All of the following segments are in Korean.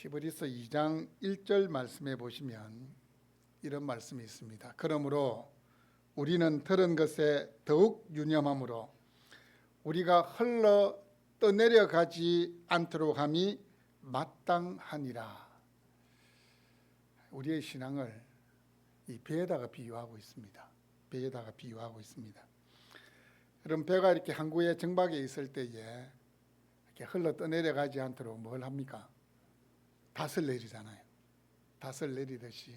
히브리서 2장 1절 말씀에 보시면 이런 말씀이 있습니다. 그러므로 우리는 들은 것에 더욱 유념함으로 우리가 흘러 떠내려가지 않도록 함이 마땅하니라. 우리의 신앙을 이 배에다가 비유하고 있습니다. 배에다가 비유하고 있습니다. 그럼 배가 이렇게 항구에 정박에 있을 때에 이렇게 흘러 떠내려가지 않도록 뭘 합니까? 닷을 내리잖아요. 닷을 내리듯이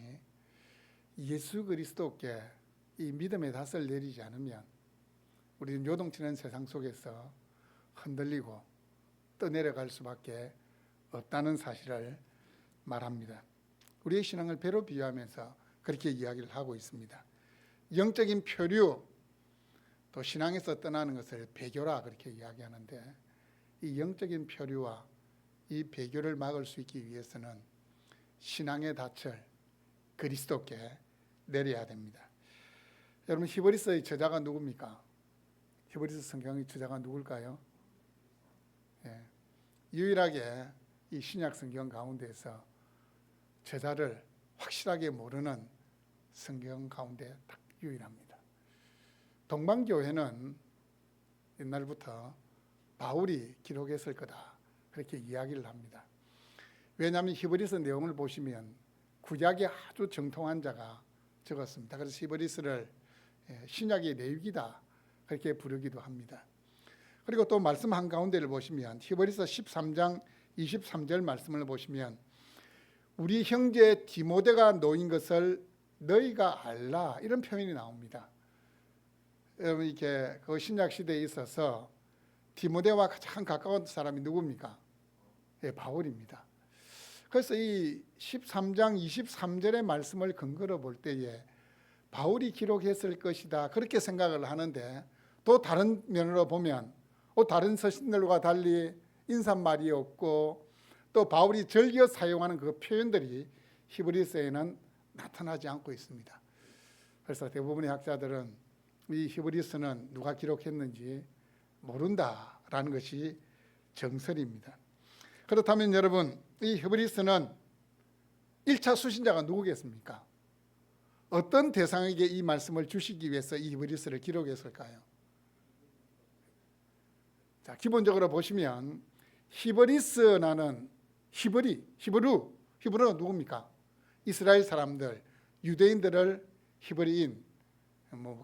예수 그리스도께 이 믿음의 닷을 내리지 않으면 우리는 요동치는 세상 속에서 흔들리고 떠내려갈 수밖에 없다는 사실을 말합니다. 우리의 신앙을 배로 비유하면서 그렇게 이야기를 하고 있습니다. 영적인 표류, 또 신앙에서 떠나는 것을 배교라 그렇게 이야기하는데, 이 영적인 표류와 이 배교를 막을 수 있기 위해서는 신앙의 닻을 그리스도께 내려야 됩니다. 여러분, 히브리서의 저자가 누굽니까? 히브리서 성경의 저자가 누굴까요? 유일하게 이 신약 성경 가운데에서 저자를 확실하게 모르는 성경 가운데 딱 유일합니다. 동방교회는 옛날부터 바울이 기록했을 거다 그렇게 이야기를 합니다. 왜냐하면 히브리서 내용을 보시면 구약에 아주 정통한 자가 적었습니다. 그래서 히브리서를 신약의 내육이다 그렇게 부르기도 합니다. 그리고 또 말씀 한가운데를 보시면 히브리서 13장 23절 말씀을 보시면 우리 형제 디모데가 놓인 것을 너희가 알라 이런 표현이 나옵니다. 여러분, 이렇게 그 신약 시대에 있어서 디모데와 가장 가까운 사람이 누굽니까? 바울입니다. 그래서 이 13장 23절의 말씀을 근거로 볼 때에 바울이 기록했을 것이다 그렇게 생각을 하는데, 또 다른 면으로 보면 다른 서신들과 달리 인사말이 없고 또 바울이 즐겨 사용하는 그 표현들이 히브리서에는 나타나지 않고 있습니다. 그래서 대부분의 학자들은 이 히브리서는 누가 기록했는지 모른다라는 것이 정설입니다. 그렇다면 여러분, 이 히브리서는 1차 수신자가 누구겠습니까? 어떤 대상에게 이 말씀을 주시기 위해서 이 히브리서를 기록했을까요? 자, 기본적으로 보시면 히브리서라는 히브루가 누굽니까? 이스라엘 사람들, 유대인들을 히브리인,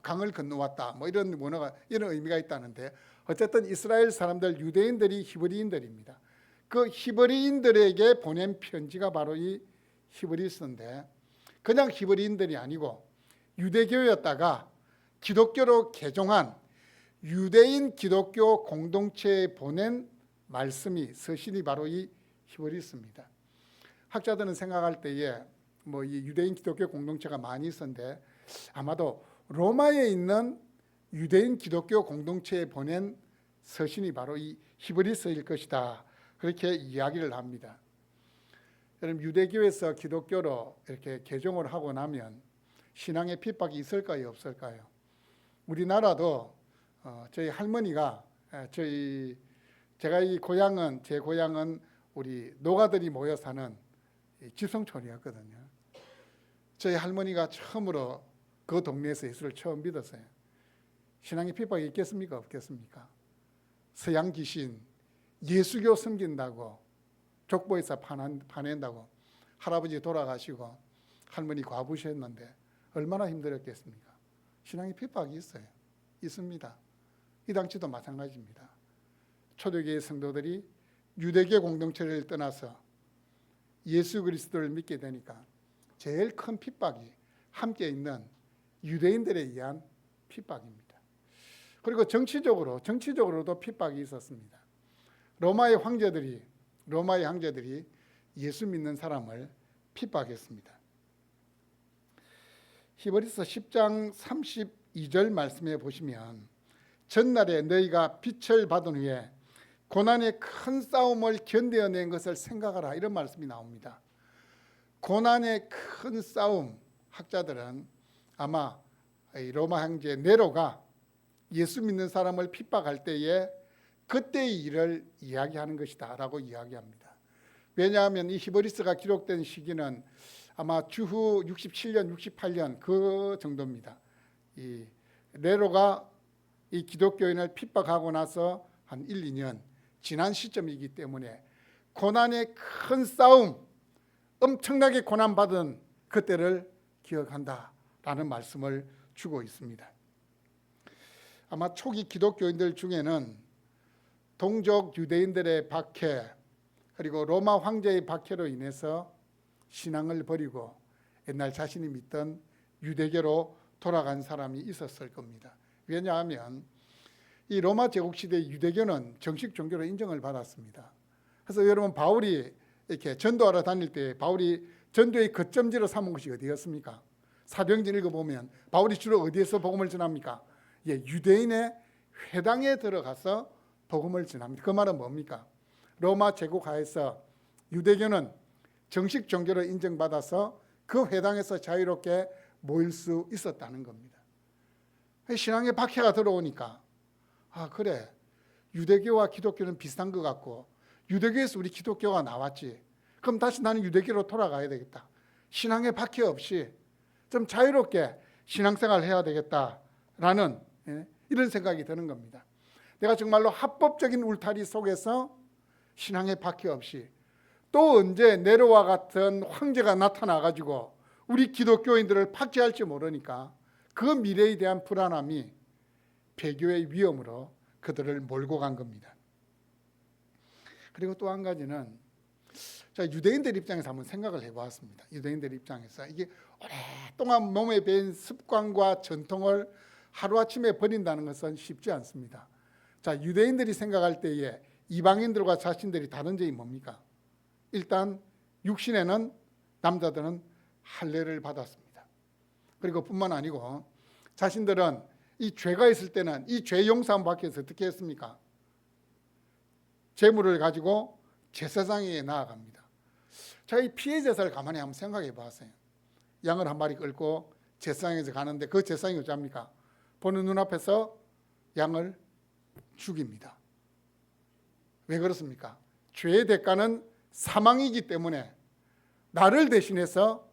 강을 건너왔다, 이런 원어가, 이런 의미가 있다는데, 어쨌든 이스라엘 사람들, 유대인들이 히브리인들입니다. 그 히브리인들에게 보낸 편지가 바로 이 히브리서인데, 그냥 히브리인들이 아니고 유대교였다가 기독교로 개종한 유대인 기독교 공동체에 보낸 말씀이, 서신이 바로 이 히브리서입니다. 학자들은 생각할 때에 이 유대인 기독교 공동체가 많이 있었는데 아마도 로마에 있는 유대인 기독교 공동체에 보낸 서신이 바로 이 히브리서일 것이다 그렇게 이야기를 합니다. 여러분, 유대교에서 기독교로 이렇게 개종을 하고 나면 신앙의 핍박이 있을까요, 없을까요? 우리나라도 저희 할머니가 제 고향은 우리 노가들이 모여 사는 집성촌이었거든요. 저희 할머니가 처음으로 그 동네에서 예수를 처음 믿었어요. 신앙의 핍박이 있겠습니까, 없겠습니까? 서양 귀신, 예수교 섬긴다고 족보에서 파낸다고 할아버지 돌아가시고 할머니 과부셨는데 얼마나 힘들었겠습니까? 신앙의 핍박이 있어요. 있습니다. 이 당시도 마찬가지입니다. 초대교회 성도들이 유대교 공동체를 떠나서 예수 그리스도를 믿게 되니까 제일 큰 핍박이 함께 있는 유대인들에 의한 핍박입니다. 그리고 정치적으로도 핍박이 있었습니다. 로마의 황제들이 예수 믿는 사람을 핍박했습니다. 히브리서 10장 32절 말씀에 보시면 전날에 너희가 빛을 받은 후에 고난의 큰 싸움을 견뎌낸 것을 생각하라 이런 말씀이 나옵니다. 고난의 큰 싸움, 학자들은 아마 로마 황제 네로가 예수 믿는 사람을 핍박할 때에 그때의 일을 이야기하는 것이다 라고 이야기합니다. 왜냐하면 이 히브리서가 기록된 시기는 아마 주후 67년, 68년 그 정도입니다. 이 네로가 이 기독교인을 핍박하고 나서 한 1, 2년 지난 시점이기 때문에 고난의 큰 싸움, 엄청나게 고난받은 그때를 기억한다라는 말씀을 주고 있습니다. 아마 초기 기독교인들 중에는 동족 유대인들의 박해, 그리고 로마 황제의 박해로 인해서 신앙을 버리고 옛날 자신이 믿던 유대교로 돌아간 사람이 있었을 겁니다. 왜냐하면 이 로마 제국시대 유대교는 정식 종교로 인정을 받았습니다. 그래서 여러분, 바울이 이렇게 전도하러 다닐 때 바울이 전도의 거점지로 삼은 곳이 어디였습니까? 사도행전 읽어보면 바울이 주로 어디에서 복음을 전합니까? 유대인의 회당에 들어가서 복음을 전합니다. 그 말은 뭡니까? 로마 제국 하에서 유대교는 정식 종교로 인정받아서 그 회당에서 자유롭게 모일 수 있었다는 겁니다. 신앙의 박해가 들어오니까 그래, 유대교와 기독교는 비슷한 것 같고 유대교에서 우리 기독교가 나왔지, 그럼 다시 나는 유대교로 돌아가야 되겠다, 신앙의 박해 없이 좀 자유롭게 신앙생활을 해야 되겠다라는 이런 생각이 드는 겁니다. 내가 정말로 합법적인 울타리 속에서 신앙의 박해 없이, 또 언제 네로와 같은 황제가 나타나가지고 우리 기독교인들을 박해할지 모르니까 그 미래에 대한 불안함이 배교의 위험으로 그들을 몰고 간 겁니다. 그리고 또 한 가지는, 유대인들 입장에서 한번 생각을 해보았습니다. 유대인들 입장에서 이게 오랫동안 몸에 배인 습관과 전통을 하루아침에 버린다는 것은 쉽지 않습니다. 유대인들이 생각할 때에 이방인들과 자신들이 다른 점이 뭡니까? 일단 육신에는 남자들은 할례를 받았습니다. 그리고 뿐만 아니고 자신들은 이 죄가 있을 때는 이 죄 용서함 받기 위해서 어떻게 했습니까? 제물을 가지고 제사장에게 나아갑니다. 이 피해 제사를 가만히 한번 생각해 봤어요. 양을 한 마리 끌고 제사장에서 가는데 그 제사장이 어찌합니까? 보는 눈앞에서 양을 죽입니다. 왜 그렇습니까? 죄의 대가는 사망이기 때문에 나를 대신해서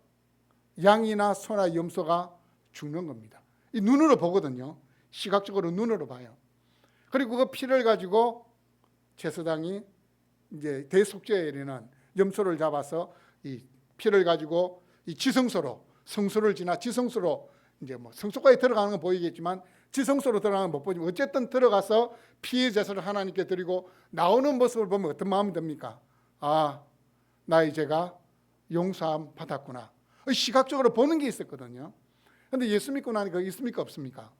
양이나 소나 염소가 죽는 겁니다. 이 눈으로 보거든요. 시각적으로 눈으로 봐요. 그리고 그 피를 가지고 제사장이 이제 대속죄일에는 염소를 잡아서 이 피를 가지고 이 지성소로, 성소를 지나 지성소로, 이제 성소까지 들어가는 건 보이겠지만 지성소로 들어가는 건 못 보지만 어쨌든 들어가서 피의 제사를 하나님께 드리고 나오는 모습을 보면 어떤 마음이 듭니까? 나의 죄가 용서함 받았구나. 시각적으로 보는 게 있었거든요. 그런데 예수 믿고 나니까 있습니까, 없습니까?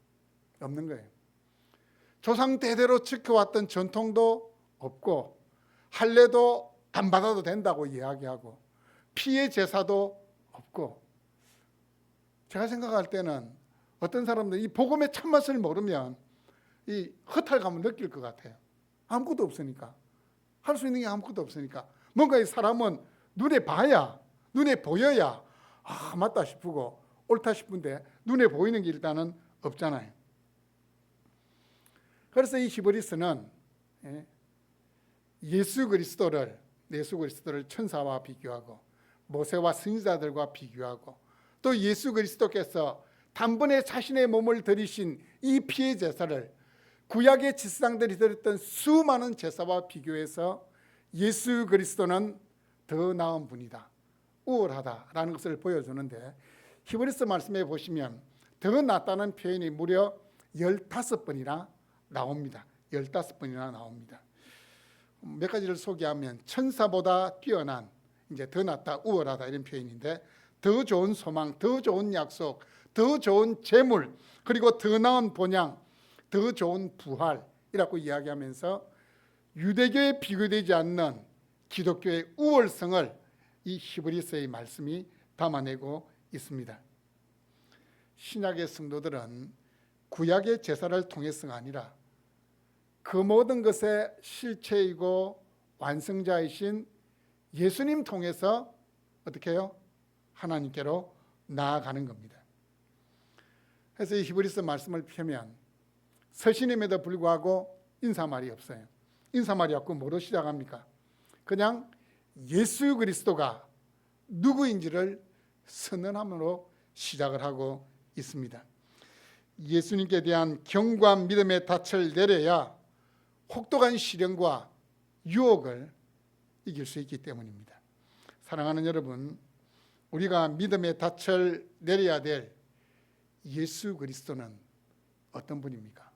없는 거예요. 조상 대대로 지켜왔던 전통도 없고 할례도 안 받아도 된다고 이야기하고 피의 제사도 없고, 제가 생각할 때는 어떤 사람들이 이 복음의 참맛을 모르면 이 허탈감을 느낄 것 같아요. 아무것도 없으니까, 할 수 있는 게 아무것도 없으니까. 뭔가 이 사람은 눈에 봐야, 눈에 보여야 맞다 싶고 옳다 싶은데 눈에 보이는 게 일단은 없잖아요. 그래서 이 히브리서는 예수 그리스도를 천사와 비교하고 모세와 선지자들과 비교하고 또 예수 그리스도께서 단번에 자신의 몸을 들이신 이 피의 제사를 구약의 지상들이 드렸던 수많은 제사와 비교해서 예수 그리스도는 더 나은 분이다, 우월하다라는 것을 보여주는데, 히브리서 말씀에 보시면 더 낫다는 표현이 무려 15번이나 나옵니다. 15번이나 나옵니다. 몇 가지를 소개하면 천사보다 뛰어난, 이제 더 낫다, 우월하다 이런 표현인데, 더 좋은 소망, 더 좋은 약속, 더 좋은 재물, 그리고 더 나은 본향, 더 좋은 부활이라고 이야기하면서 유대교에 비교되지 않는 기독교의 우월성을 이 히브리서의 말씀이 담아내고 있습니다. 신약의 성도들은 구약의 제사를 통해서가 아니라 그 모든 것의 실체이고 완성자이신 예수님 통해서 어떻게 해요? 하나님께로 나아가는 겁니다. 그래서 이 히브리서 말씀을 펴면 서신임에도 불구하고 인사말이 없어요. 인사말이 없고 뭐로 시작합니까? 그냥 예수 그리스도가 누구인지를 선언함으로 시작을 하고 있습니다. 예수님께 대한 경과 믿음의 닻을 내려야 혹독한 시련과 유혹을 이길 수 있기 때문입니다. 사랑하는 여러분, 우리가 믿음의 닻을 내려야 될 예수 그리스도는 어떤 분입니까?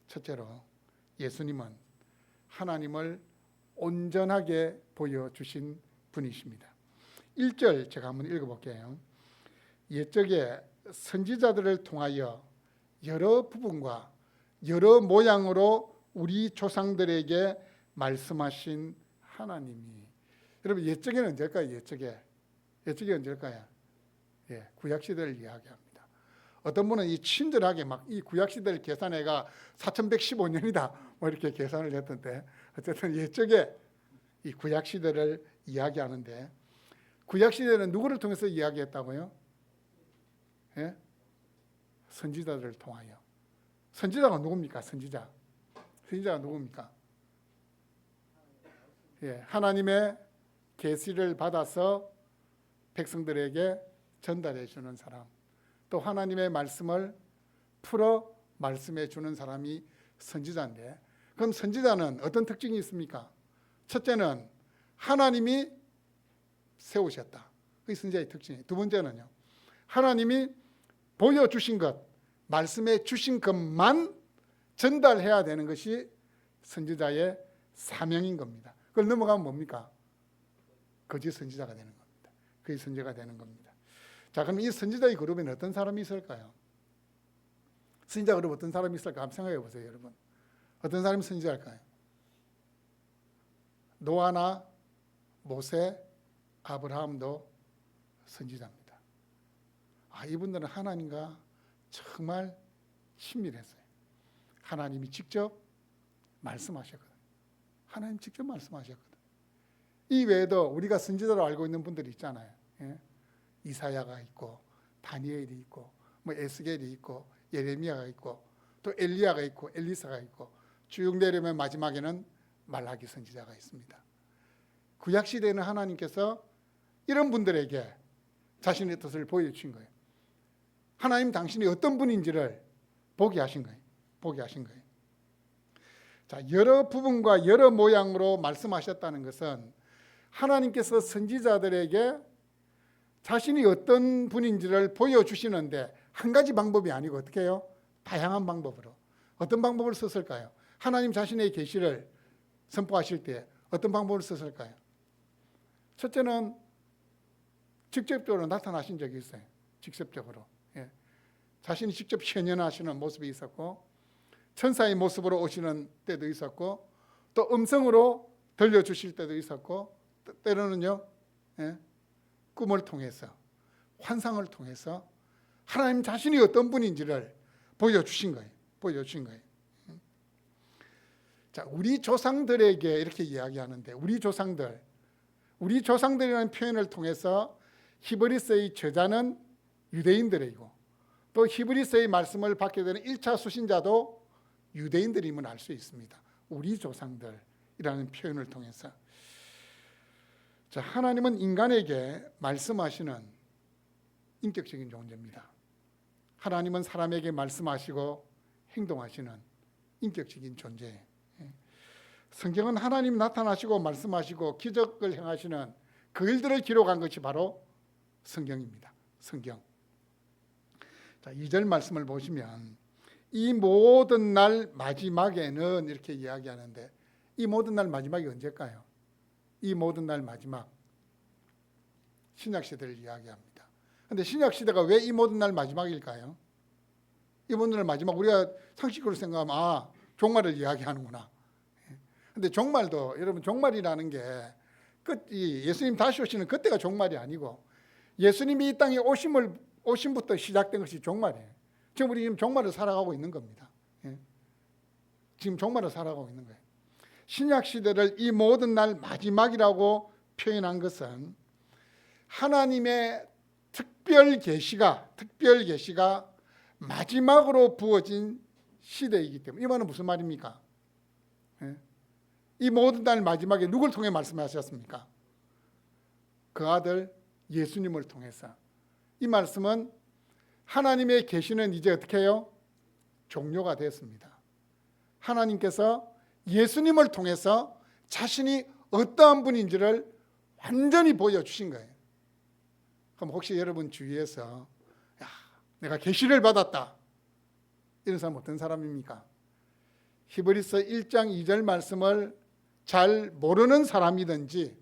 첫째로 예수님은 하나님을 온전하게 보여주신 분이십니다. 1절 제가 한번 읽어볼게요. 옛적에 선지자들을 통하여 여러 부분과 여러 모양으로 우리 조상들에게 말씀하신 하나님이. 여러분, 옛적에는 언제일까요? 옛적이 언제일까요? 구약시대를 이야기합니다. 어떤 분은 이 친절하게 막 이 구약시대를 계산해가 4115년이다 뭐 이렇게 계산을 했던데, 어쨌든 옛적에 이 구약시대를 이야기하는데, 구약시대는 누구를 통해서 이야기했다고요? 선지자들을 통하여. 선지자가 누굽니까? 선지자가 누굽니까? 하나님의 계시를 받아서 백성들에게 전달해 주는 사람, 또 하나님의 말씀을 풀어 말씀해 주는 사람이 선지자인데, 그럼 선지자는 어떤 특징이 있습니까? 첫째는 하나님이 세우셨다. 그게 선지자의 특징이에요. 두 번째는요, 하나님이 보여주신 것, 말씀해 주신 것만 전달해야 되는 것이 선지자의 사명인 겁니다. 그걸 넘어가면 뭡니까? 거짓 선지자가 되는 겁니다. 거짓 선지자가 되는 겁니다. 자, 그럼 이 선지자의 그룹에는 어떤 사람이 있을까요? 선지자 그룹 어떤 사람이 있을까? 한번 생각해 보세요, 여러분. 어떤 사람이 선지자일까요? 노아나 모세, 아브라함도 선지자입니다. 이분들은 하나님과 정말 친밀했어요. 하나님이 직접 말씀하셨거든요. 하나님 직접 말씀하셨거든요. 이 외에도 우리가 선지자로 알고 있는 분들이 있잖아요. 이사야가 있고, 다니엘이 있고, 뭐 에스겔이 있고, 예레미야가 있고, 또 엘리야가 있고, 엘리사가 있고, 쭉 내려면 마지막에는 말라기 선지자가 있습니다. 구약 시대에는 하나님께서 이런 분들에게 자신의 뜻을 보여주신 거예요. 하나님 당신이 어떤 분인지를 보게 하신 거예요. 자, 여러 부분과 여러 모양으로 말씀하셨다는 것은 하나님께서 선지자들에게 자신이 어떤 분인지를 보여주시는데, 한 가지 방법이 아니고 어떻게 해요? 다양한 방법으로. 어떤 방법을 썼을까요? 하나님 자신의 계시를 선포하실 때 어떤 방법을 썼을까요? 첫째는 직접적으로 나타나신 적이 있어요. 직접적으로. 자신이 직접 현현하시는 모습이 있었고, 천사의 모습으로 오시는 때도 있었고, 또 음성으로 들려주실 때도 있었고, 때로는요, 꿈을 통해서, 환상을 통해서 하나님 자신이 어떤 분인지를 보여주신 거예요. 자, 우리 조상들에게 이렇게 이야기하는데, 우리 조상들이라는 표현을 통해서 히브리서의 저자는 유대인들이고, 또 히브리서의 말씀을 받게 되는 1차 수신자도 유대인들임을 알 수 있습니다. 우리 조상들이라는 표현을 통해서. 자, 하나님은 인간에게 말씀하시는 인격적인 존재입니다. 하나님은 사람에게 말씀하시고 행동하시는 인격적인 존재예요. 성경은 하나님 나타나시고 말씀하시고 기적을 행하시는 그 일들을 기록한 것이 바로 성경입니다. 성경. 자, 2절 말씀을 보시면 이 모든 날 마지막에는 이렇게 이야기하는데, 이 모든 날 마지막이 언제일까요? 이 모든 날 마지막, 신약시대를 이야기합니다. 그런데 신약시대가 왜 이 모든 날 마지막일까요? 이 모든 날 마지막, 우리가 상식으로 생각하면 종말을 이야기하는구나. 근데 종말도, 여러분, 종말이라는 게 예수님 다시 오시는 그때가 종말이 아니고, 예수님이 이 땅에 오심부터 시작된 것이 종말이에요. 지금 우리 종말을 살아가고 있는 겁니다. 지금 종말을 살아가고 있는 거예요. 신약 시대를 이 모든 날 마지막이라고 표현한 것은 하나님의 특별 계시가 마지막으로 부어진 시대이기 때문에. 이 말은 무슨 말입니까? 이 모든 날 마지막에 누굴 통해 말씀하셨습니까? 그 아들 예수님을 통해서. 이 말씀은 하나님의 계시는 이제 어떻게 해요? 종료가 됐습니다. 하나님께서 예수님을 통해서 자신이 어떠한 분인지를 완전히 보여주신 거예요. 그럼 혹시 여러분 주위에서 야, 내가 계시를 받았다, 이런 사람 어떤 사람입니까? 히브리서 1장 2절 말씀을 잘 모르는 사람이든지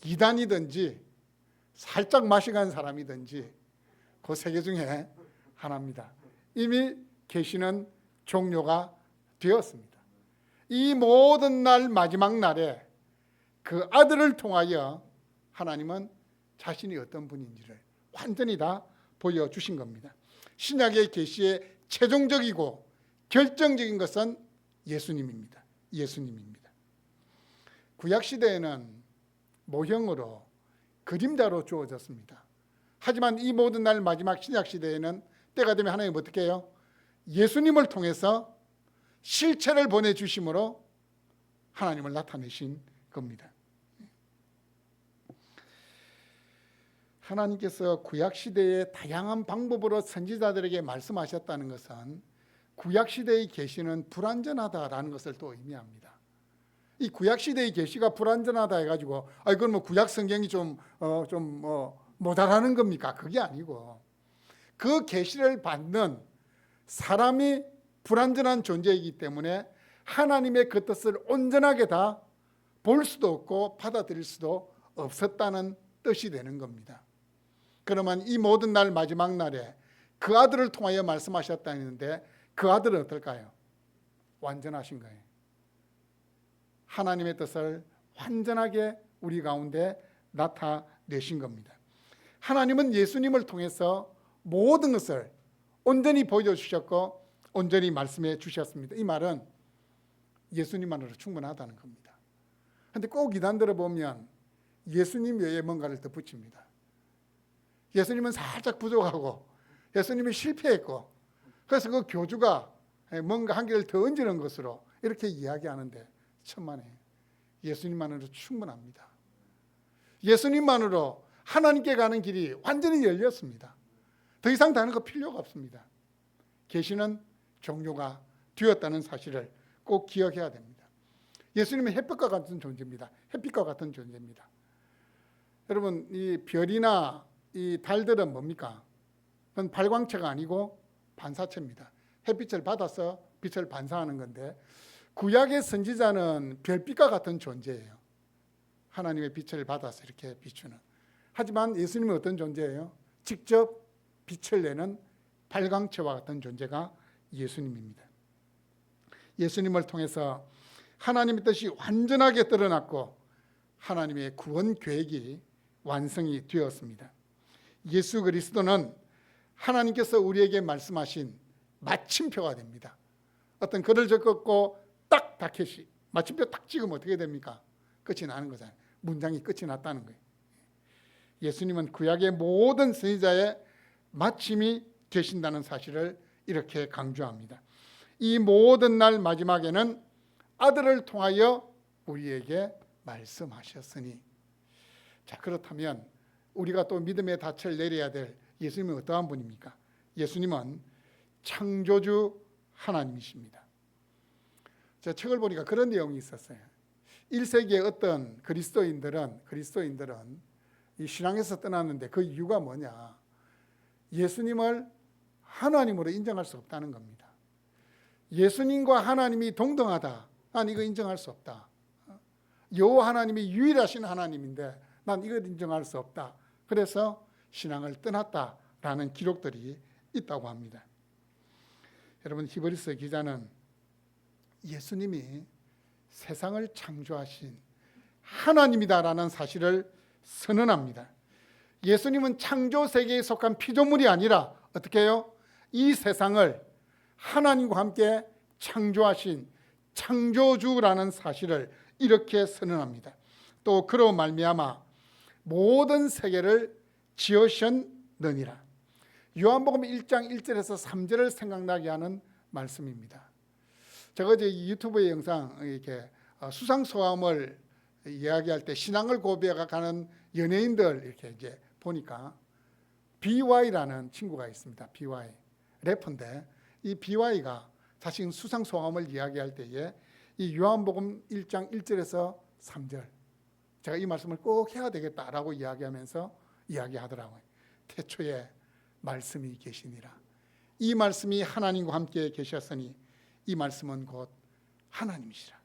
이단이든지 살짝 마시간 사람이든지 그 세 개 중에 하나입니다. 이미 계시는 종료가 되었습니다. 이 모든 날 마지막 날에 그 아들을 통하여 하나님은 자신이 어떤 분인지를 완전히 다 보여주신 겁니다. 신약의 계시의 최종적이고 결정적인 것은 예수님입니다. 예수님입니다. 구약시대에는 모형으로 그림자로 주어졌습니다. 하지만 이 모든 날 마지막 신약시대에는 때가 되면 하나님 어떻게 해요? 예수님을 통해서 실체를 보내주심으로 하나님을 나타내신 겁니다. 하나님께서 구약시대의 다양한 방법으로 선지자들에게 말씀하셨다는 것은 구약시대의 계시는 불완전하다라는 것을 또 의미합니다. 이 구약시대의 계시가 불완전하다 해가지고 이건 뭐 구약 성경이 좀 모자라는 겁니까? 그게 아니고 그 계시를 받는 사람이 불완전한 존재이기 때문에 하나님의 그 뜻을 온전하게 다 볼 수도 없고 받아들일 수도 없었다는 뜻이 되는 겁니다. 그러면 이 모든 날 마지막 날에 그 아들을 통하여 말씀하셨다는데 그 아들은 어떨까요? 완전하신 거예요. 하나님의 뜻을 완전하게 우리 가운데 나타내신 겁니다. 하나님은 예수님을 통해서 모든 것을 온전히 보여주셨고 온전히 말씀해 주셨습니다. 이 말은 예수님만으로 충분하다는 겁니다. 그런데 꼭 이단들을 보면 예수님 외에 뭔가를 덧붙입니다. 예수님은 살짝 부족하고 예수님이 실패했고 그래서 그 교주가 뭔가 한 개를 더 얹는 것으로 이렇게 이야기하는데 천만에요. 예수님만으로 충분합니다. 예수님만으로 하나님께 가는 길이 완전히 열렸습니다. 더 이상 다른 거 필요가 없습니다. 계시는 종료가 되었다는 사실을 꼭 기억해야 됩니다. 예수님은 햇빛과 같은 존재입니다. 햇빛과 같은 존재입니다. 여러분, 이 별이나 이 달들은 뭡니까? 그건 발광체가 아니고 반사체입니다. 햇빛을 받아서 빛을 반사하는 건데 구약의 선지자는 별빛과 같은 존재예요. 하나님의 빛을 받아서 이렇게 비추는. 하지만 예수님은 어떤 존재예요? 직접 빛을 내는 발광체와 같은 존재가 예수님입니다. 예수님을 통해서 하나님의 뜻이 완전하게 드러났고 하나님의 구원 계획이 완성이 되었습니다. 예수 그리스도는 하나님께서 우리에게 말씀하신 마침표가 됩니다. 어떤 글을 적었고 딱 다켓이 마침표 딱 찍으면 어떻게 됩니까? 끝이 나는 거잖아요. 문장이 끝이 났다는 거예요. 예수님은 구약의 모든 선지자의 마침이 되신다는 사실을 이렇게 강조합니다. 이 모든 날 마지막에는 아들을 통하여 우리에게 말씀하셨으니. 자, 그렇다면 우리가 또 믿음의 닻을 내려야 될 예수님은 어떠한 분입니까? 예수님은 창조주 하나님이십니다. 제가 책을 보니까 그런 내용이 있었어요. 1세기의 어떤 그리스도인들은 이 신앙에서 떠났는데 그 이유가 뭐냐? 예수님을 하나님으로 인정할 수 없다는 겁니다. 예수님과 하나님이 동등하다. 난 이거 인정할 수 없다. 여호와 하나님이 유일하신 하나님인데 난 이걸 인정할 수 없다. 그래서 신앙을 떠났다라는 기록들이 있다고 합니다. 여러분, 히브리서 기자는 예수님이 세상을 창조하신 하나님이다라는 사실을 선언합니다. 예수님은 창조 세계에 속한 피조물이 아니라 어떻게 해요? 이 세상을 하나님과 함께 창조하신 창조주라는 사실을 이렇게 선언합니다. 또 그로 말미암아 모든 세계를 지으셨느니라. 요한복음 1장 1절에서 3절을 생각나게 하는 말씀입니다. 제가 어제 유튜브의 영상 이렇게 수상소감을 이야기할 때 신앙을 고백하는 연예인들 이렇게 이제 보니까 BY라는 친구가 있습니다. BY 래퍼인데 이 BY가 자신 수상 소감을 이야기할 때에 이 요한복음 1장 1절에서 3절 제가 이 말씀을 꼭 해야 되겠다라고 이야기하면서 이야기하더라고요. 태초에 말씀이 계시니라. 이 말씀이 하나님과 함께 계셨으니 이 말씀은 곧 하나님이시라.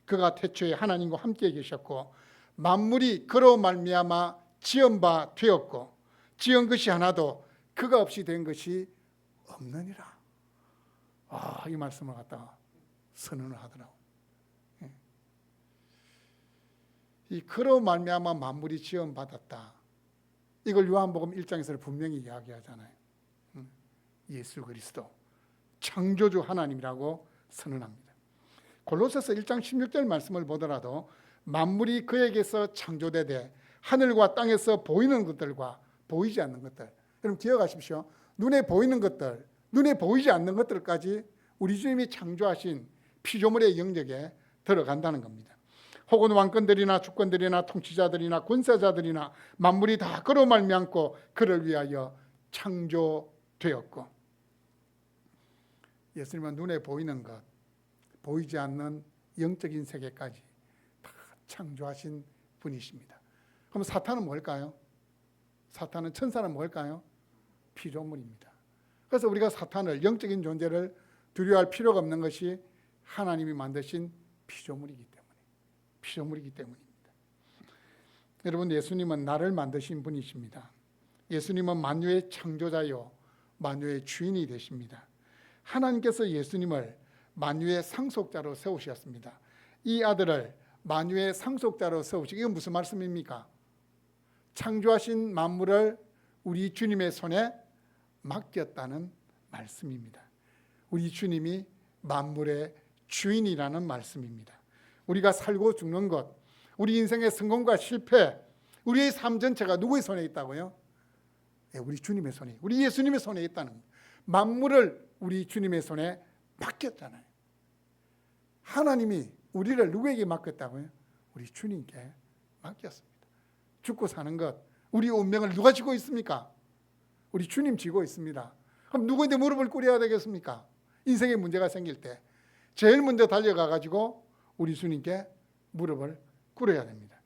그가 태초에 하나님과 함께 계셨고 만물이 그로 말미암아 지은 바 되었고 지은 것이 하나도 그가 없이 된 것이 없느니라. 이 말씀을 갖다가 선언을 하더라고요. 이 그로 말미암아 만물이 지음 받았다. 이걸 요한복음 1장에서 분명히 이야기하잖아요. 예수 그리스도 창조주 하나님이라고 선언합니다. 골로새서 1장 16절 말씀을 보더라도 만물이 그에게서 창조되되 하늘과 땅에서 보이는 것들과 보이지 않는 것들. 여러분 기억하십시오. 눈에 보이는 것들, 눈에 보이지 않는 것들까지 우리 주님이 창조하신 피조물의 영역에 들어간다는 겁니다. 혹은 왕권들이나 주권들이나 통치자들이나 군사자들이나 만물이 다 그로 말미암고 그를 위하여 창조되었고 예수님은 눈에 보이는 것, 보이지 않는 영적인 세계까지 다 창조하신 분이십니다. 그럼 사탄은 뭘까요? 사탄은 천사는 뭘까요? 피조물입니다. 그래서 우리가 사탄을 영적인 존재를 두려워할 필요가 없는 것이 하나님이 만드신 피조물이기 때문입니다. 여러분 예수님은 나를 만드신 분이십니다. 예수님은 만유의 창조자요 만유의 주인이 되십니다. 하나님께서 예수님을 만유의 상속자로 세우셨습니다. 이 아들을 만유의 상속자로 세우시고 이건 무슨 말씀입니까? 창조하신 만물을 우리 주님의 손에 맡겼다는 말씀입니다. 우리 주님이 만물의 주인이라는 말씀입니다. 우리가 살고 죽는 것, 우리 인생의 성공과 실패, 우리의 삶 전체가 누구의 손에 있다고요? 우리 주님의 손에, 우리 예수님의 손에 있다는 겁니다. 만물을 우리 주님의 손에 맡겼잖아요. 하나님이 우리를 누구에게 맡겼다고요? 우리 주님께 맡겼습니다. 죽고 사는 것, 우리 운명을 누가 지고 있습니까? 우리 주님 지고 있습니다. 그럼 누구한테 무릎을 꿇어야 되겠습니까? 인생에 문제가 생길 때 제일 먼저 달려가 가지고 우리 주님께 무릎을 꿇어야 됩니다.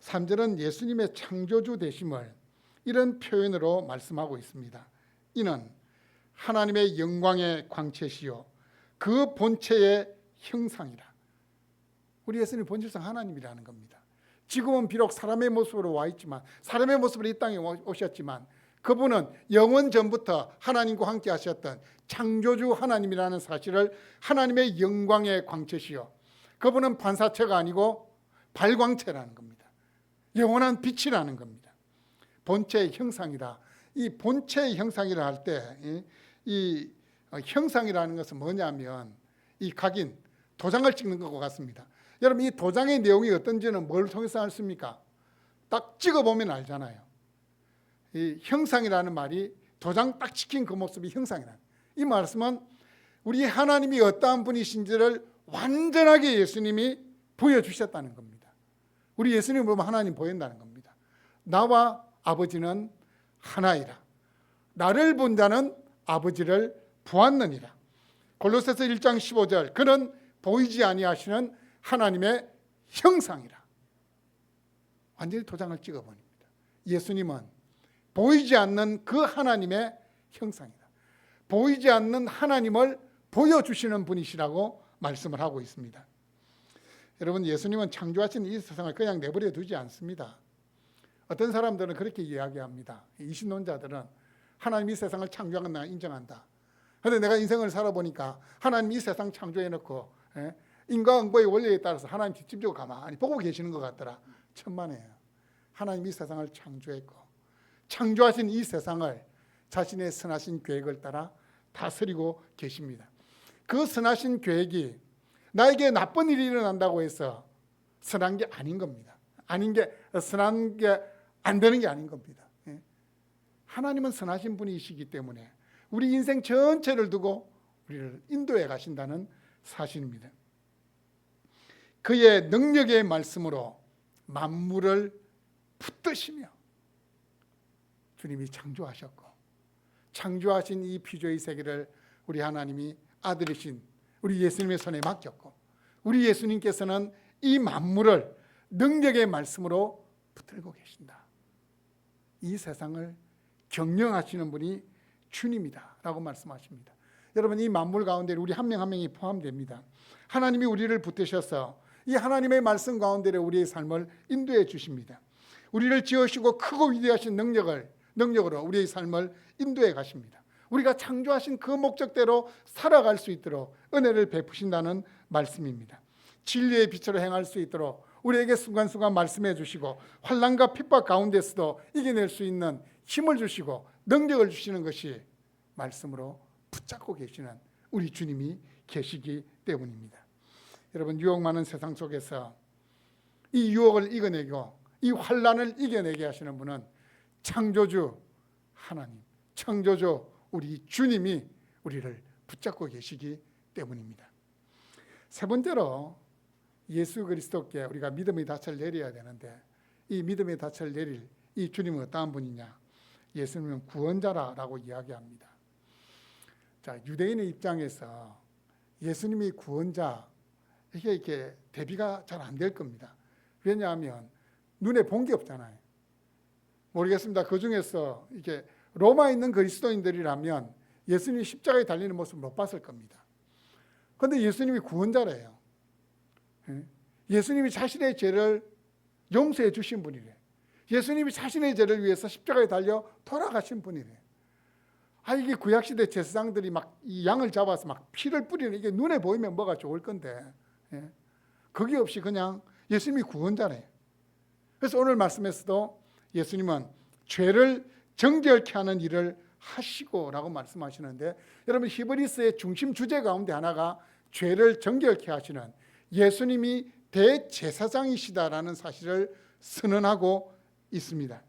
3절은 예수님의 창조주 되심을 이런 표현으로 말씀하고 있습니다. 이는 하나님의 영광의 광채시요 그 본체의 형상이라. 우리 예수님 본질상 하나님이라는 겁니다. 지금은 비록 사람의 모습으로 와 있지만, 사람의 모습으로 이 땅에 오셨지만 그분은 영원 전부터 하나님과 함께 하셨던 창조주 하나님이라는 사실을 하나님의 영광의 광채시요, 그분은 반사체가 아니고 발광체라는 겁니다. 영원한 빛이라는 겁니다. 본체의 형상이라. 이 본체의 형상이라 할 때 이 형상이라는 것은 뭐냐면 이 각인, 도장을 찍는 것과 같습니다. 여러분 이 도장의 내용이 어떤지는 뭘 통해서 알습니까? 딱 찍어보면 알잖아요. 이 형상이라는 말이 도장 딱 찍힌 그 모습이 형상이라는, 이 말씀은 우리 하나님이 어떠한 분이신지를 완전하게 예수님이 보여주셨다는 겁니다. 우리 예수님 보면 하나님 보인다는 겁니다. 나와 아버지는 하나이라. 나를 본 자는 아버지를 보았느니라. 골로새서 1장 15절 그는 보이지 아니하시는 하나님의 형상이라. 완전히 도장을 찍어버립니다. 예수님은 보이지 않는 그 하나님의 형상이다. 보이지 않는 하나님을 보여주시는 분이시라고 말씀을 하고 있습니다. 여러분 예수님은 창조하신 이 세상을 그냥 내버려 두지 않습니다. 어떤 사람들은 그렇게 이야기합니다. 이신론자들은 하나님 이 세상을 창조한 걸 인정한다. 그런데 내가 인생을 살아보니까 하나님 이 세상 창조해놓고 인과응보의 원리에 따라서 하나님 뒷짐지고 가만히 보고 계시는 것 같더라. 천만에요. 하나님 이 세상을 창조했고 창조하신 이 세상을 자신의 선하신 계획을 따라 다스리고 계십니다. 그 선하신 계획이 나에게 나쁜 일이 일어난다고 해서 선한 게 아닌 겁니다. 아닌 게, 선한 게 안 되는 게 아닌 겁니다. 하나님은 선하신 분이시기 때문에 우리 인생 전체를 두고 우리를 인도해 가신다는 사실입니다. 그의 능력의 말씀으로 만물을 붙드시며 주님이 창조하셨고 창조하신 이 피조의 세계를 우리 하나님이 아들이신 우리 예수님의 손에 맡겼고 우리 예수님께서는 이 만물을 능력의 말씀으로 붙들고 계신다. 이 세상을 경영하시는 분이 주님이다 라고 말씀하십니다. 여러분, 이 만물 가운데 우리 한 명 한 명이 포함됩니다. 하나님이 우리를 붙드셔서 이 하나님의 말씀 가운데로 우리의 삶을 인도해 주십니다. 우리를 지으시고 크고 위대하신 능력으로 우리의 삶을 인도해 가십니다. 우리가 창조하신 그 목적대로 살아갈 수 있도록 은혜를 베푸신다는 말씀입니다. 진리의 빛으로 행할 수 있도록 우리에게 순간순간 말씀해 주시고 환난과 핍박 가운데서도 이겨낼 수 있는 힘을 주시고 능력을 주시는 것이 말씀으로 붙잡고 계시는 우리 주님이 계시기 때문입니다. 여러분, 유혹 많은 세상 속에서 이 유혹을 이겨내고 이 환난을 이겨내게 하시는 분은 창조주 하나님, 창조주 우리 주님이 우리를 붙잡고 계시기 때문입니다. 세 번째로 예수 그리스도께 우리가 믿음의 닻을 내려야 되는데 이 믿음의 닻을 내릴 이 주님은 어떠한 분이냐? 예수님은 구원자라고 이야기합니다. 자, 유대인의 입장에서 예수님이 구원자 이게 이렇게 대비가 잘 안 될 겁니다. 왜냐하면 눈에 본 게 없잖아요. 모르겠습니다. 그 중에서 이게 로마에 있는 그리스도인들이라면 예수님이 십자가에 달리는 모습을 못 봤을 겁니다. 그런데 예수님이 구원자래요. 예수님이 자신의 죄를 용서해 주신 분이래. 예수님이 자신의 죄를 위해서 십자가에 달려 돌아가신 분이래. 이게 구약시대 제사장들이 막 이 양을 잡아서 막 피를 뿌리는 이게 눈에 보이면 뭐가 좋을 건데, 그게 없이 그냥 예수님이 구원자래. 그래서 오늘 말씀에서도 예수님은 죄를 정결케 하는 일을 하시고라고 말씀하시는데, 여러분 히브리서의 중심 주제 가운데 하나가 죄를 정결케 하시는 예수님이 대제사장이시다라는 사실을 선언하고 있습니다.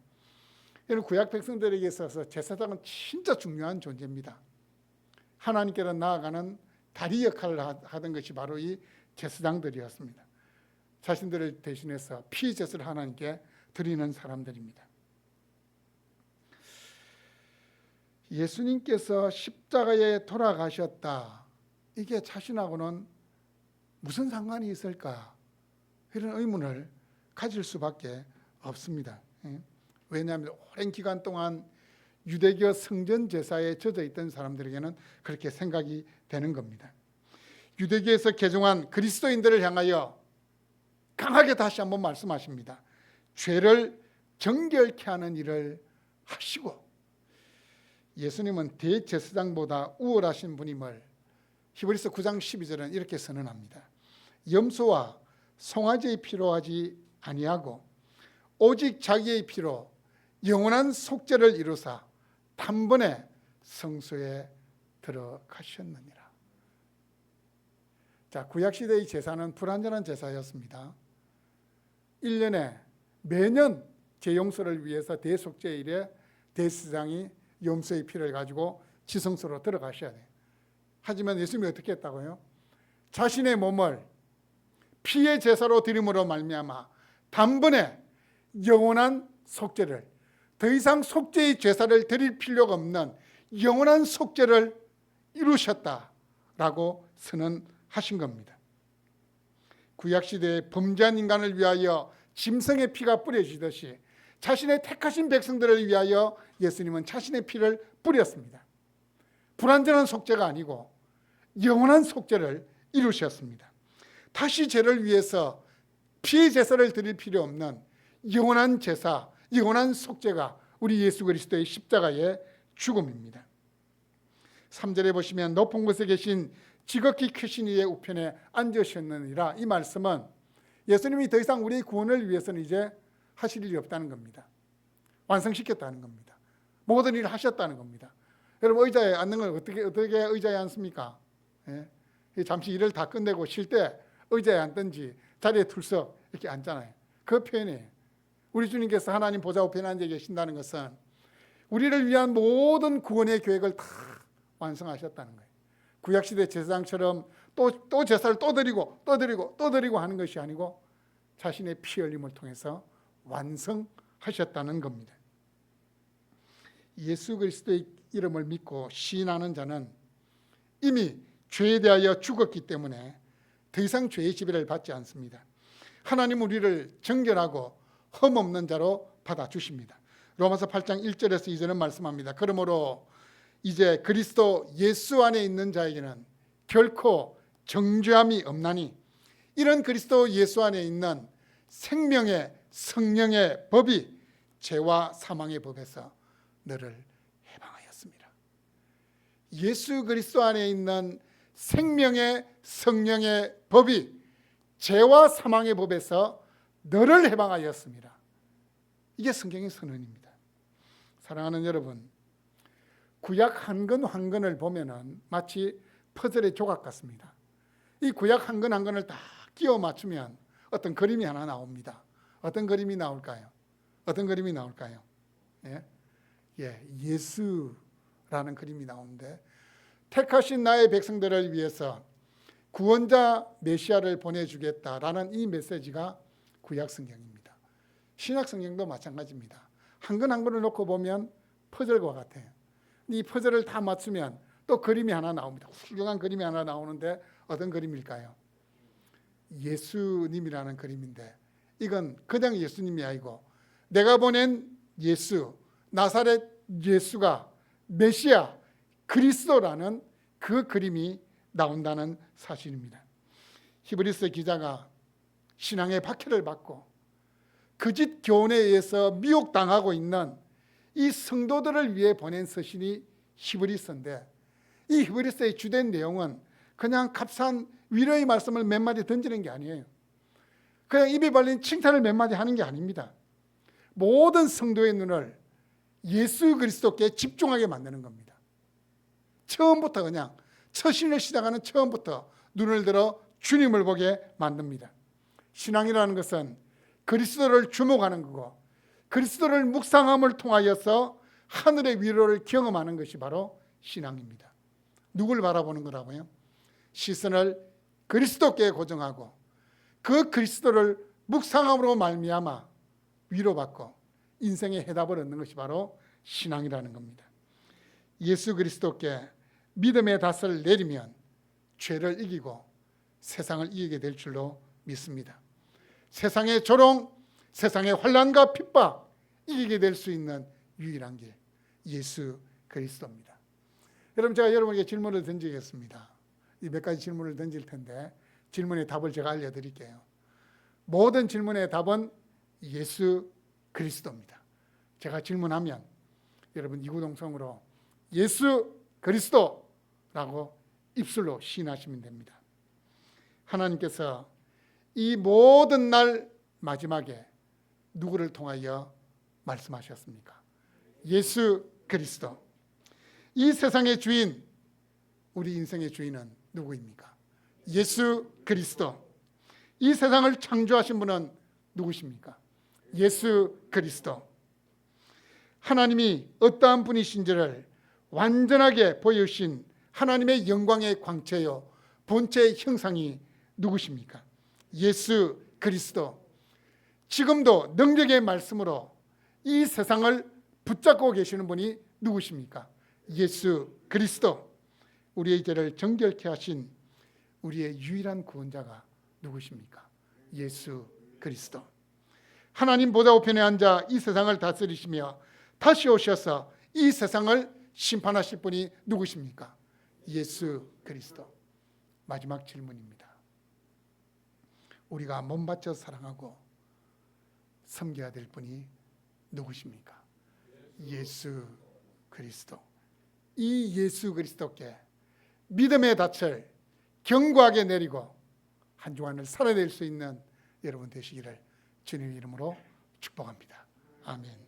여러분, 구약 백성들에게 있어서 제사장은 진짜 중요한 존재입니다. 하나님께로 나아가는 다리 역할을 하던 것이 바로 이 제사장들이었습니다. 자신들을 대신해서 피제사를 하나님께 드리는 사람들입니다. 예수님께서 십자가에 돌아가셨다. 이게 자신하고는 무슨 상관이 있을까? 이런 의문을 가질 수밖에 없습니다. 왜냐하면 오랜 기간 동안 유대교 성전 제사에 젖어 있던 사람들에게는 그렇게 생각이 되는 겁니다. 유대교에서 개종한 그리스도인들을 향하여 강하게 다시 한번 말씀하십니다. 죄를 정결케 하는 일을 하시고 예수님은 대제사장보다 우월하신 분임을 히브리서 9장 12절은 이렇게 선언합니다. 염소와 송아지의 피로 하지 아니하고 오직 자기의 피로 영원한 속죄를 이루사 단번에 성소에 들어가셨느니라. 자, 구약시대의 제사는 불완전한 제사였습니다. 1년에 매년 죄용서를 위해서 대속죄일에 대제사장이 염소의 피를 가지고 지성소로 들어가셔야 돼요. 하지만 예수님이 어떻게 했다고요? 자신의 몸을 피의 제사로 드림으로 말미암아 단번에 영원한 속죄를, 더 이상 속죄의 제사를 드릴 필요가 없는 영원한 속죄를 이루셨다라고 선언하신 겁니다. 구약시대에 범죄한 인간을 위하여 짐승의 피가 뿌려지듯이 자신의 택하신 백성들을 위하여 예수님은 자신의 피를 뿌렸습니다. 불완전한 속죄가 아니고 영원한 속죄를 이루셨습니다. 다시 죄를 위해서 피의 제사를 드릴 필요 없는 영원한 제사, 영원한 속죄가 우리 예수 그리스도의 십자가의 죽음입니다. 3절에 보시면 높은 곳에 계신 지극히 크신 이의 우편에 앉으셨느니라. 이 말씀은 예수님이 더 이상 우리의 구원을 위해서는 이제 하실 일이 없다는 겁니다. 완성시켰다는 겁니다. 모든 일을 하셨다는 겁니다. 여러분, 의자에 앉는 걸 어떻게 의자에 앉습니까? 잠시 일을 다 끝내고 쉴 때 의자에 앉든지 자리에 툴썩 이렇게 앉잖아요. 그 표현이에요. 우리 주님께서 하나님 보좌 우편에 앉아 계신다는 것은 우리를 위한 모든 구원의 계획을 다 완성하셨다는 거예요. 구약시대 제사장처럼 또 제사를 또 드리고 하는 것이 아니고 자신의 피 흘림을 통해서 완성하셨다는 겁니다. 예수 그리스도의 이름을 믿고 시인하는 자는 이미 죄에 대하여 죽었기 때문에 더 이상 죄의 지배를 받지 않습니다. 하나님 우리를 정결하고 흠없는 자로 받아주십니다. 로마서 8장 1절에서 2절은 말씀합니다. 그러므로 이제 그리스도 예수 안에 있는 자에게는 결코 정죄함이 없나니 이런 그리스도 예수 안에 있는 생명의 성령의 법이 죄와 사망의 법에서 너를 해방하였습니다. 예수 그리스도 안에 있는 생명의 성령의 법이 죄와 사망의 법에서 너를 해방하였습니다. 이게 성경의 선언입니다. 사랑하는 여러분, 구약 한 권 한 권을 보면은 마치 퍼즐의 조각 같습니다. 이 구약 한 권 한 권을 다 끼워 맞추면 어떤 그림이 하나 나옵니다. 어떤 그림이 나올까요? 어떤 그림이 나올까요? 예수라는 그림이 나오는데, 택하신 나의 백성들을 위해서 구원자 메시아를 보내주겠다라는 이 메시지가 구약 성경입니다. 신약 성경도 마찬가지입니다. 한 권 한 권을 놓고 보면 퍼즐과 같아요. 이 퍼즐을 다 맞추면 또 그림이 하나 나옵니다. 훌륭한 그림이 하나 나오는데 어떤 그림일까요? 예수님이라는 그림인데, 이건 그냥 예수님이 아니고 내가 보낸 예수, 나사렛 예수가 메시아 그리스도라는 그 그림이 나온다는 사실입니다. 히브리서 기자가 신앙의 박해를 받고 거짓 교훈에 의해서 미혹당하고 있는 이 성도들을 위해 보낸 서신이 히브리서인데, 이 히브리서의 주된 내용은 그냥 값싼 위로의 말씀을 몇 마디 던지는 게 아니에요. 그냥 입에 발린 칭찬을 몇 마디 하는 게 아닙니다. 모든 성도의 눈을 예수 그리스도께 집중하게 만드는 겁니다. 처음부터 그냥 처신을 시작하는 처음부터 눈을 들어 주님을 보게 만듭니다. 신앙이라는 것은 그리스도를 주목하는 거고, 그리스도를 묵상함을 통하여서 하늘의 위로를 경험하는 것이 바로 신앙입니다. 누굴 바라보는 거라고요? 시선을 그리스도께 고정하고 그 그리스도를 묵상함으로 말미암아 위로받고 인생의 해답을 얻는 것이 바로 신앙이라는 겁니다. 예수 그리스도께 믿음의 닷을 내리면 죄를 이기고 세상을 이기게 될 줄로 믿습니다. 세상의 조롱, 세상의 환난과 핍박 이기게 될 수 있는 유일한 길, 예수 그리스도입니다. 여러분, 제가 여러분에게 질문을 던지겠습니다. 이 몇 가지 질문을 던질 텐데 질문의 답을 제가 알려드릴게요. 모든 질문의 답은 예수 그리스도입니다. 제가 질문하면 여러분 이구동성으로 예수 그리스도라고 입술로 시인하시면 됩니다. 하나님께서 이 모든 날 마지막에 누구를 통하여 말씀하셨습니까? 예수 그리스도. 이 세상의 주인, 우리 인생의 주인은 누구입니까? 예수 그리스도. 이 세상을 창조하신 분은 누구십니까? 예수 그리스도. 하나님이 어떠한 분이신지를 완전하게 보여주신 하나님의 영광의 광채요 본체의 형상이 누구십니까? 예수 그리스도. 지금도 능력의 말씀으로 이 세상을 붙잡고 계시는 분이 누구십니까? 예수 그리스도. 우리의 죄를 정결케 하신 우리의 유일한 구원자가 누구십니까? 예수 그리스도. 하나님 보좌 우편에 앉아 이 세상을 다스리시며 다시 오셔서 이 세상을 심판하실 분이 누구십니까? 예수 그리스도. 마지막 질문입니다. 우리가 몸바쳐 사랑하고 섬겨야 될 분이 누구십니까? 예수 그리스도. 이 예수 그리스도께 믿음의 닻을 견고하게 내리고 한 주간을 살아낼 수 있는 여러분 되시기를 주님의 이름으로 축복합니다. 아멘.